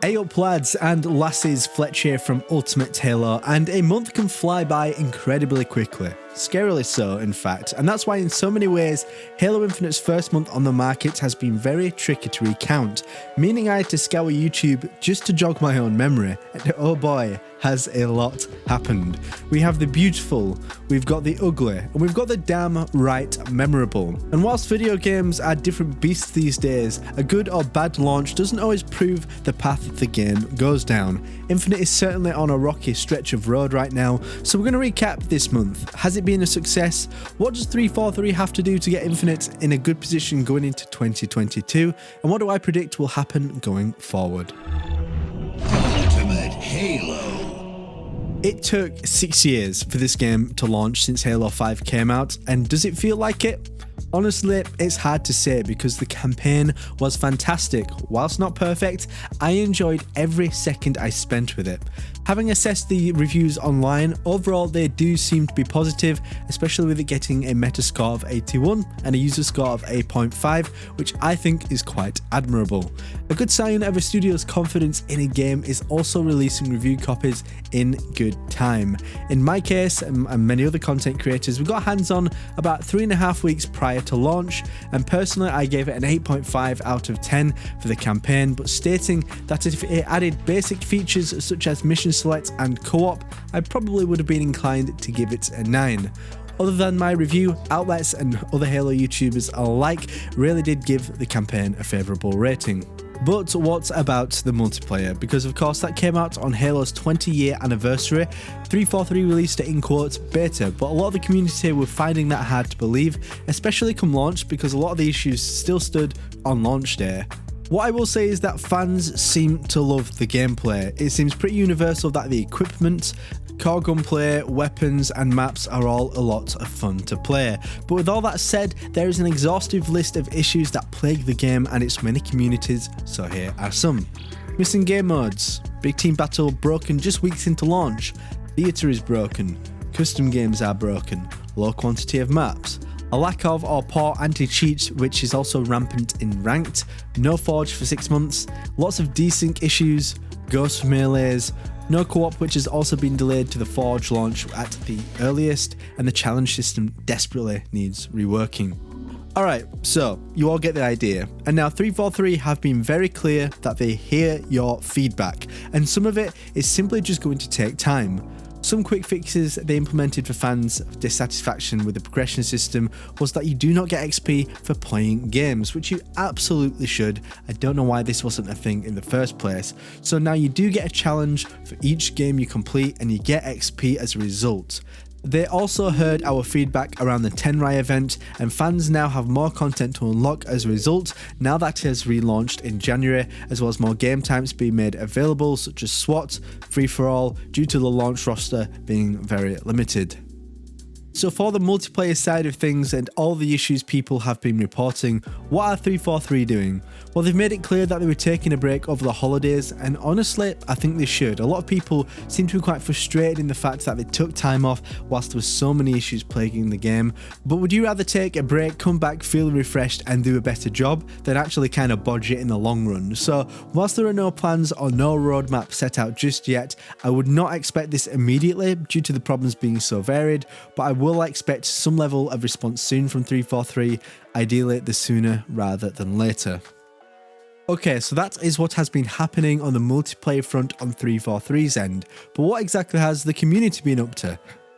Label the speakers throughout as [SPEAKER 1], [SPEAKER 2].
[SPEAKER 1] Hey up lads and lasses, Fletch here from Ultimate Halo, and a month can fly by incredibly quickly. Scarily so, in fact, and that's why in so many ways, Halo Infinite's first month on the market has been very tricky to recount, meaning I had to scour YouTube just to jog my own memory, and oh boy, has a lot happened. We have the beautiful, we've got the ugly, and we've got the damn right memorable. And whilst video games are different beasts these days, a good or bad launch doesn't always prove the path that the game goes down. Infinite is certainly on a rocky stretch of road right now, so we're going to recap this month. Has it been a success? What does 343 have to do to get Infinite in a good position going into 2022? And what do I predict will happen going forward?
[SPEAKER 2] Ultimate Halo.
[SPEAKER 1] It took 6 years for this game to launch since Halo 5 came out, and does it feel like it? Honestly, it's hard to say because the campaign was fantastic. Whilst not perfect, I enjoyed every second I spent with it. Having assessed the reviews online, overall they do seem to be positive, especially with it getting a Metascore of 81 and a user score of 8.5, which I think is quite admirable. A good sign of a studio's confidence in a game is also releasing review copies in good time. In my case, and many other content creators, we got hands on about 3.5 weeks prior to launch, and personally I gave it an 8.5 out of 10 for the campaign, but stating that if it added basic features such as mission select and co-op, I probably would have been inclined to give it a 9. Other than my review, outlets and other Halo YouTubers alike really did give the campaign a favourable rating. But what about the multiplayer? Because of course that came out on Halo's 20-year anniversary. 343 released it in quotes beta, but a lot of the community were finding that hard to believe, especially come launch, because a lot of the issues still stood on launch day. What I will say is that fans seem to love the gameplay. It seems pretty universal that the equipment, core gunplay, weapons and maps are all a lot of fun to play. But with all that said, there is an exhaustive list of issues that plague the game and its many communities, so here are some. Missing game modes, big team battle broken just weeks into launch, theatre is broken, custom games are broken, low quantity of maps, a lack of or poor anti-cheat, which is also rampant in ranked, no forge for 6 months, lots of desync issues, ghost melees, no co-op, which has also been delayed to the forge launch at the earliest, and the challenge system desperately needs reworking. Alright, so you all get the idea, and now 343 have been very clear that they hear your feedback, and some of it is simply just going to take time. Some quick fixes they implemented for fans' dissatisfaction with the progression system was that you do not get XP for playing games, which you absolutely should. I don't know why this wasn't a thing in the first place. So now you do get a challenge for each game you complete and you get XP as a result. They also heard our feedback around the Tenrai event, and fans now have more content to unlock as a result now that it has relaunched in January, as well as more game types being made available such as SWAT, free-for-all, due to the launch roster being very limited. So for the multiplayer side of things and all the issues people have been reporting, what are 343 doing? Well, they've made it clear that they were taking a break over the holidays, and honestly, I think they should. A lot of people seem to be quite frustrated in the fact that they took time off whilst there were so many issues plaguing the game. But would you rather take a break, come back feeling refreshed and do a better job than actually kind of bodge it in the long run? So whilst there are no plans or no roadmap set out just yet, I would not expect this immediately due to the problems being so varied, but I will expect some level of response soon from 343, ideally the sooner rather than later. Okay, so that is what has been happening on the multiplayer front on 343's end, but what exactly has the community been up to?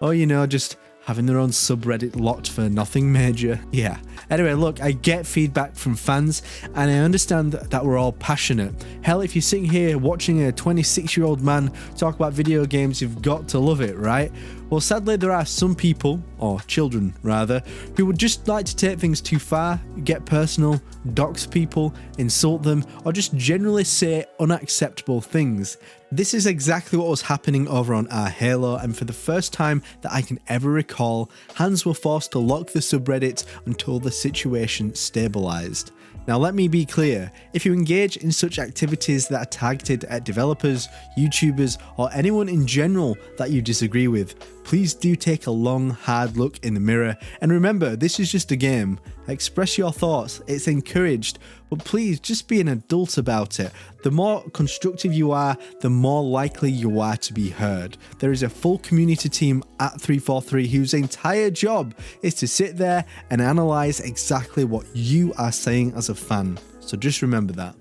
[SPEAKER 1] Oh, you know, just having their own subreddit locked for nothing major. Yeah. Anyway, look, I get feedback from fans and I understand that we're all passionate. Hell, if you're sitting here watching a 26-year-old man talk about video games, you've got to love it, right? Well, sadly, there are some people, or children rather, who would just like to take things too far, get personal, dox people, insult them, or just generally say unacceptable things. This is exactly what was happening over on our Halo, and for the first time that I can ever recall, hands were forced to lock the subreddit until the situation stabilised. Now let me be clear, if you engage in such activities that are targeted at developers, YouTubers, or anyone in general that you disagree with, please do take a long, hard look in the mirror. And remember, this is just a game. Express your thoughts, it's encouraged, but please just be an adult about it. The more constructive you are, the more likely you are to be heard. There is a full community team at 343 whose entire job is to sit there and analyze exactly what you are saying as a fan. So just remember that.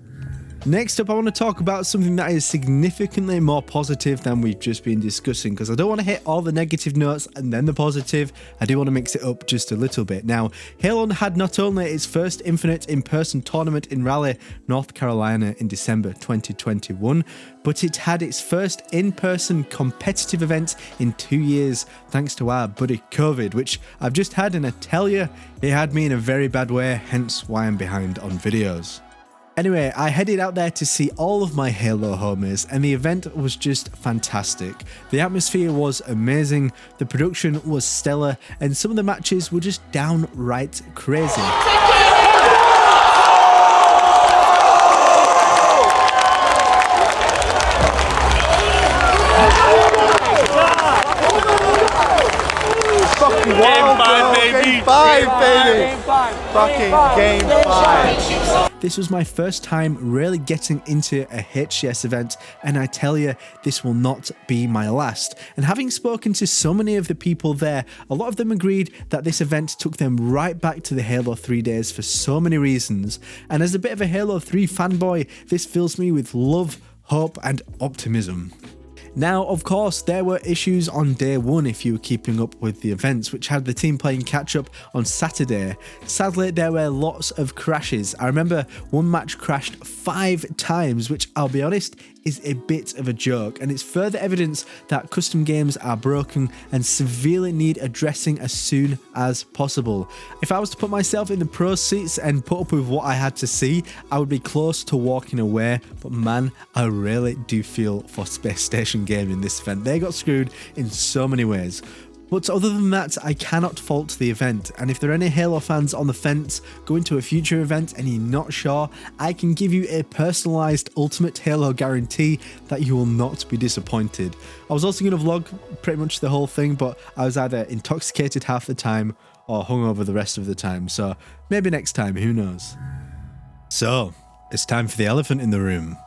[SPEAKER 1] Next up, I want to talk about something that is significantly more positive than we've just been discussing, because I don't want to hit all the negative notes and then the positive. I do want to mix it up just a little bit. Now, Halo had not only its first Infinite in-person tournament in Raleigh, North Carolina in December 2021, but it had its first in-person competitive event in 2 years, thanks to our buddy COVID, which I've just had, and I tell you, it had me in a very bad way, hence why I'm behind on videos. Anyway, I headed out there to see all of my Halo homies, and the event was just fantastic. The atmosphere was amazing, the production was stellar, and some of the matches were just downright crazy.
[SPEAKER 3] Game 5, baby! Game 5, baby! Fucking Game 5.
[SPEAKER 1] This was my first time really getting into a HCS event, and I tell you, this will not be my last. And having spoken to so many of the people there, a lot of them agreed that this event took them right back to the Halo 3 days for so many reasons. And as a bit of a Halo 3 fanboy, this fills me with love, hope, and optimism. Now, of course, there were issues on day one if you were keeping up with the events, which had the team playing catch-up on Saturday. Sadly, there were lots of crashes. I remember one match crashed 5 times, which I'll be honest, is a bit of a joke, and it's further evidence that custom games are broken and severely need addressing as soon as possible. If I was to put myself in the pro seats and put up with what I had to see, I would be close to walking away, but man, I really do feel for Space Station Gaming in this event. They got screwed in so many ways. But other than that, I cannot fault the event, and if there are any Halo fans on the fence going to a future event and you're not sure, I can give you a personalised Ultimate Halo guarantee that you will not be disappointed. I was also going to vlog pretty much the whole thing, but I was either intoxicated half the time or hungover the rest of the time, so maybe next time, who knows. So, it's time for the elephant in the room.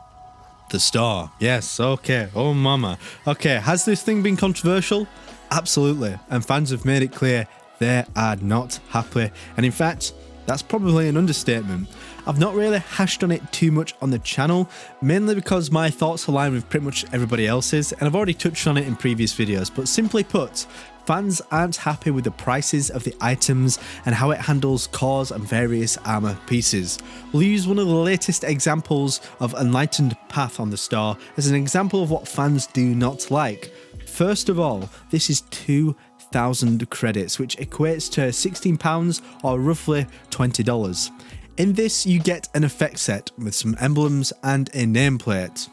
[SPEAKER 1] The store. Yes, okay. Oh mama. Okay, has this thing been controversial? Absolutely, and fans have made it clear they are not happy, and in fact, that's probably an understatement. I've not really hashed on it too much on the channel, mainly because my thoughts align with pretty much everybody else's, and I've already touched on it in previous videos, but simply put, fans aren't happy with the prices of the items and how it handles cores and various armor pieces. We'll use one of the latest examples of Enlightened Path on the store as an example of what fans do not like. First of all, this is 2,000 credits, which equates to £16 or roughly $20. In this, you get an effect set with some emblems and a nameplate.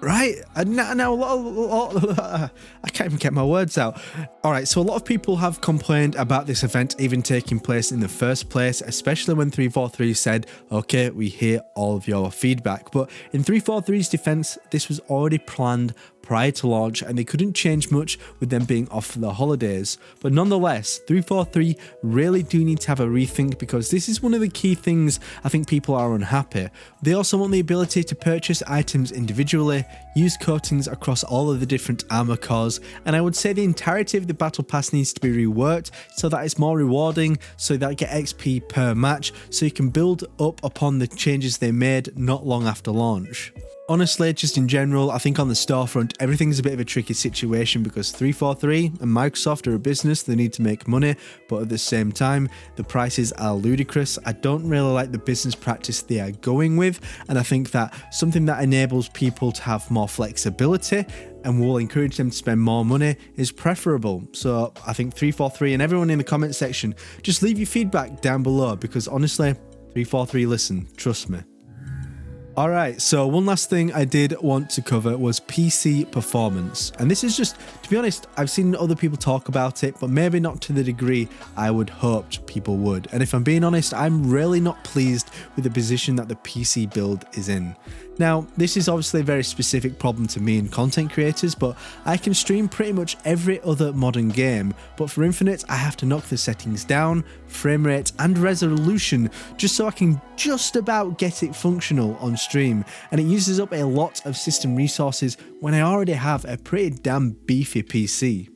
[SPEAKER 1] Right? Now I can't even get my words out. Alright, so a lot of people have complained about this event even taking place in the first place, especially when 343 said, okay, we hear all of your feedback. But in 343's defense, this was already planned prior to launch, and they couldn't change much with them being off for the holidays. But nonetheless, 343 really do need to have a rethink, because this is one of the key things I think people are unhappy. They also want the ability to purchase items individually, use coatings across all of the different armor cores, and I would say the entirety of the battle pass needs to be reworked so that it's more rewarding, so that you get XP per match, so you can build up upon the changes they made not long after launch. Honestly, just in general, I think on the storefront, everything's a bit of a tricky situation, because 343 and Microsoft are a business, they need to make money, but at the same time, the prices are ludicrous. I don't really like the business practice they are going with, and I think that something that enables people to have more flexibility and will encourage them to spend more money is preferable. So I think 343 and everyone in the comment section, just leave your feedback down below, because honestly, 343 listen, trust me. Alright, so one last thing I did want to cover was PC performance. And this is just, to be honest, I've seen other people talk about it, but maybe not to the degree I would hoped people would. And if I'm being honest, I'm really not pleased with the position that the PC build is in. Now, this is obviously a very specific problem to me and content creators, but I can stream pretty much every other modern game, but for Infinite I have to knock the settings down, frame rate and resolution just so I can just about get it functional on stream, and it uses up a lot of system resources when I already have a pretty damn beefy PC.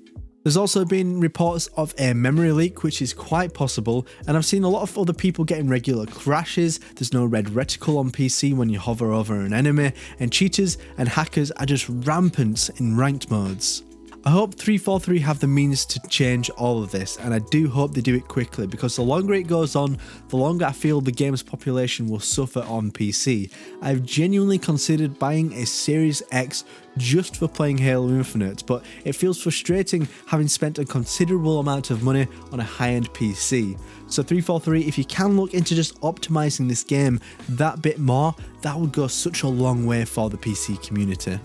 [SPEAKER 1] There's also been reports of a memory leak, which is quite possible, and I've seen a lot of other people getting regular crashes. There's no red reticle on PC when you hover over an enemy, and cheaters and hackers are just rampant in ranked modes. I hope 343 have the means to change all of this, and I do hope they do it quickly, because the longer it goes on, the longer I feel the game's population will suffer on PC. I've genuinely considered buying a Series X just for playing Halo Infinite, but it feels frustrating having spent a considerable amount of money on a high-end PC. So 343, if you can look into just optimizing this game that bit more, that would go such a long way for the PC community.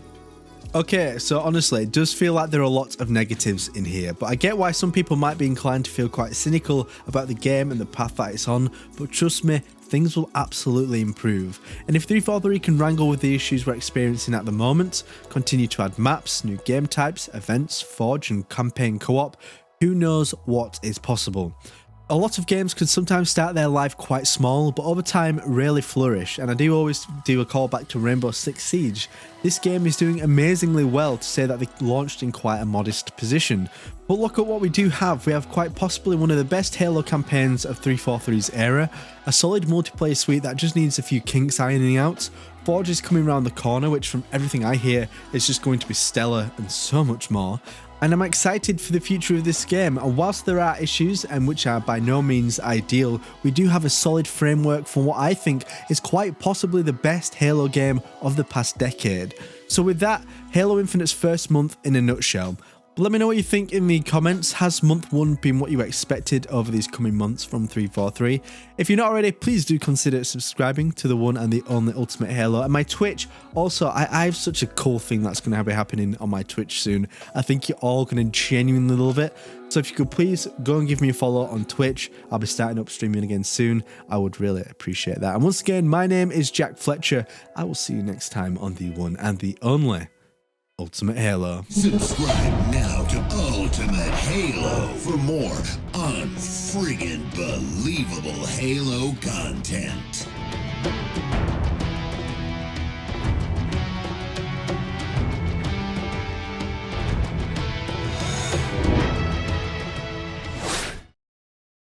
[SPEAKER 1] Okay, so honestly, it does feel like there are lots of negatives in here, but I get why some people might be inclined to feel quite cynical about the game and the path that it's on, but trust me, things will absolutely improve. And if 343 can wrangle with the issues we're experiencing at the moment, continue to add maps, new game types, events, Forge and campaign co-op, who knows what is possible. A lot of games can sometimes start their life quite small, but over time really flourish, and I do always do a call back to Rainbow Six Siege. This game is doing amazingly well to say that they launched in quite a modest position. But look at what we do have. We have quite possibly one of the best Halo campaigns of 343's era, a solid multiplayer suite that just needs a few kinks ironing out. Forge is coming around the corner, which from everything I hear is just going to be stellar and so much more. And I'm excited for the future of this game, and whilst there are issues, and which are by no means ideal, we do have a solid framework for what I think is quite possibly the best Halo game of the past decade. So with that, Halo Infinite's first month in a nutshell. Let me know what you think in the comments. Has month 1 been what you expected over these coming months from 343? If you're not already, please do consider subscribing to the one and the only Ultimate Halo. And my Twitch, also, I have such a cool thing that's going to be happening on my Twitch soon. I think you're all going to genuinely love it. So if you could please go and give me a follow on Twitch. I'll be starting up streaming again soon. I would really appreciate that. And once again, my name is Jack Fletcher. I will see you next time on the one and the only Ultimate Halo.
[SPEAKER 2] Subscribe now to Ultimate Halo for more unfriggin' believable Halo content.